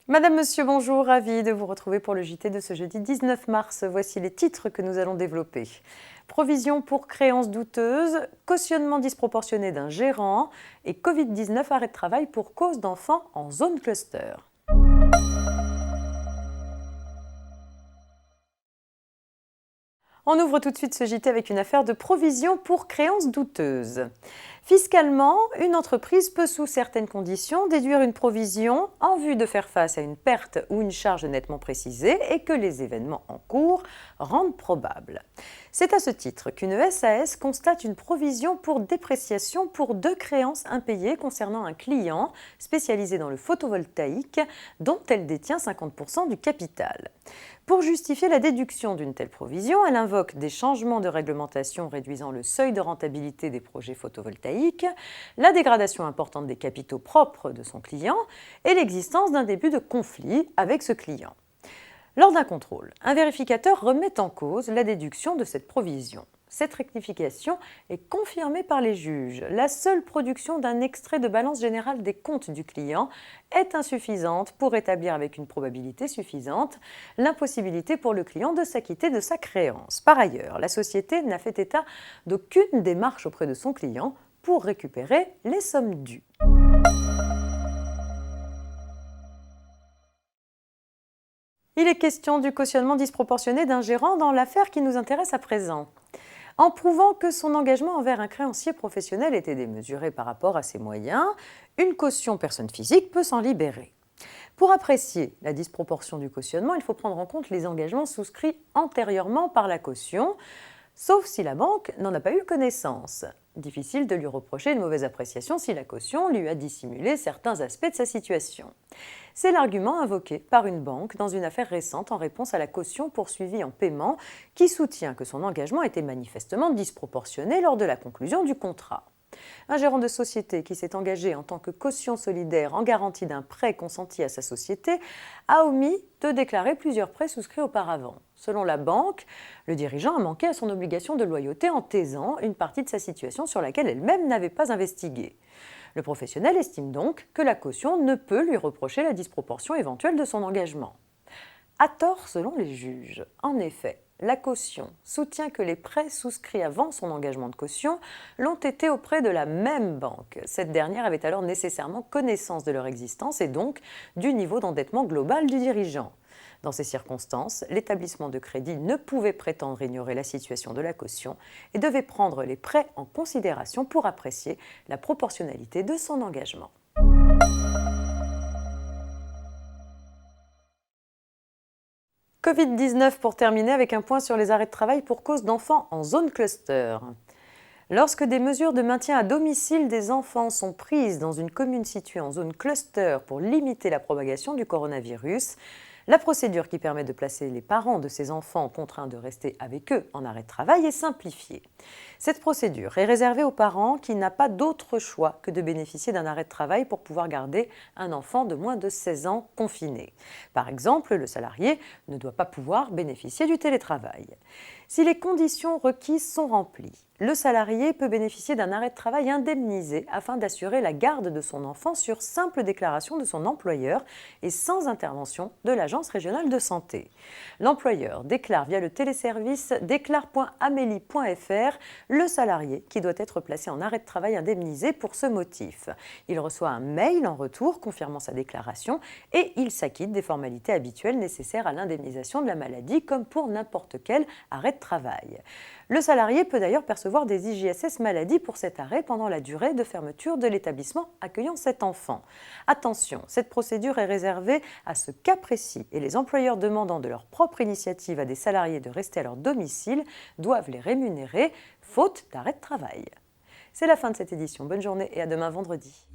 Madame, Monsieur, bonjour, ravi de vous retrouver pour le JT de ce jeudi 19 mars. Voici les titres que nous allons développer. Provision pour créances douteuses, cautionnement disproportionné d'un gérant et Covid-19 arrêt de travail pour cause d'enfants en zone cluster. On ouvre tout de suite ce JT avec une affaire de provision pour créances douteuses. Fiscalement, une entreprise peut sous certaines conditions déduire une provision en vue de faire face à une perte ou une charge nettement précisée et que les événements en cours rendent probable. C'est à ce titre qu'une SAS constate une provision pour dépréciation pour 2 créances impayées concernant un client spécialisé dans le photovoltaïque dont elle détient 50% du capital. Pour justifier la déduction d'une telle provision, elle invoque des changements de réglementation réduisant le seuil de rentabilité des projets photovoltaïques, la dégradation importante des capitaux propres de son client et l'existence d'un début de conflit avec ce client. Lors d'un contrôle, un vérificateur remet en cause la déduction de cette provision. Cette rectification est confirmée par les juges. La seule production d'un extrait de balance générale des comptes du client est insuffisante pour établir avec une probabilité suffisante l'impossibilité pour le client de s'acquitter de sa créance. Par ailleurs, la société n'a fait état d'aucune démarche auprès de son client pour récupérer les sommes dues. Il est question du cautionnement disproportionné d'un gérant dans l'affaire qui nous intéresse à présent. En prouvant que son engagement envers un créancier professionnel était démesuré par rapport à ses moyens, une caution personne physique peut s'en libérer. Pour apprécier la disproportion du cautionnement, il faut prendre en compte les engagements souscrits antérieurement par la caution, sauf si la banque n'en a pas eu connaissance. Difficile de lui reprocher une mauvaise appréciation si la caution lui a dissimulé certains aspects de sa situation. C'est l'argument invoqué par une banque dans une affaire récente en réponse à la caution poursuivie en paiement qui soutient que son engagement était manifestement disproportionné lors de la conclusion du contrat. Un gérant de société qui s'est engagé en tant que caution solidaire en garantie d'un prêt consenti à sa société a omis de déclarer plusieurs prêts souscrits auparavant. Selon la banque, le dirigeant a manqué à son obligation de loyauté en taisant une partie de sa situation sur laquelle elle-même n'avait pas investigué. Le professionnel estime donc que la caution ne peut lui reprocher la disproportion éventuelle de son engagement. À tort selon les juges. En effet, la caution soutient que les prêts souscrits avant son engagement de caution l'ont été auprès de la même banque. Cette dernière avait alors nécessairement connaissance de leur existence et donc du niveau d'endettement global du dirigeant. Dans ces circonstances, l'établissement de crédit ne pouvait prétendre ignorer la situation de la caution et devait prendre les prêts en considération pour apprécier la proportionnalité de son engagement. Covid-19 pour terminer avec un point sur les arrêts de travail pour cause d'enfants en zone cluster. Lorsque des mesures de maintien à domicile des enfants sont prises dans une commune située en zone cluster pour limiter la propagation du coronavirus, la procédure qui permet de placer les parents de ces enfants contraints de rester avec eux en arrêt de travail est simplifiée. Cette procédure est réservée aux parents qui n'ont pas d'autre choix que de bénéficier d'un arrêt de travail pour pouvoir garder un enfant de moins de 16 ans confiné. Par exemple, le salarié ne doit pas pouvoir bénéficier du télétravail. Si les conditions requises sont remplies, le salarié peut bénéficier d'un arrêt de travail indemnisé afin d'assurer la garde de son enfant sur simple déclaration de son employeur et sans intervention de l'Agence régionale de santé. L'employeur déclare via le téléservice déclare.amélie.fr le salarié qui doit être placé en arrêt de travail indemnisé pour ce motif. Il reçoit un mail en retour confirmant sa déclaration et il s'acquitte des formalités habituelles nécessaires à l'indemnisation de la maladie comme pour n'importe quel arrêt de travail. Le salarié peut d'ailleurs percevoir des IJSS maladie pour cet arrêt pendant la durée de fermeture de l'établissement accueillant cet enfant. Attention, cette procédure est réservée à ce cas précis et les employeurs demandant de leur propre initiative à des salariés de rester à leur domicile doivent les rémunérer, faute d'arrêt de travail. C'est la fin de cette édition. Bonne journée et à demain vendredi.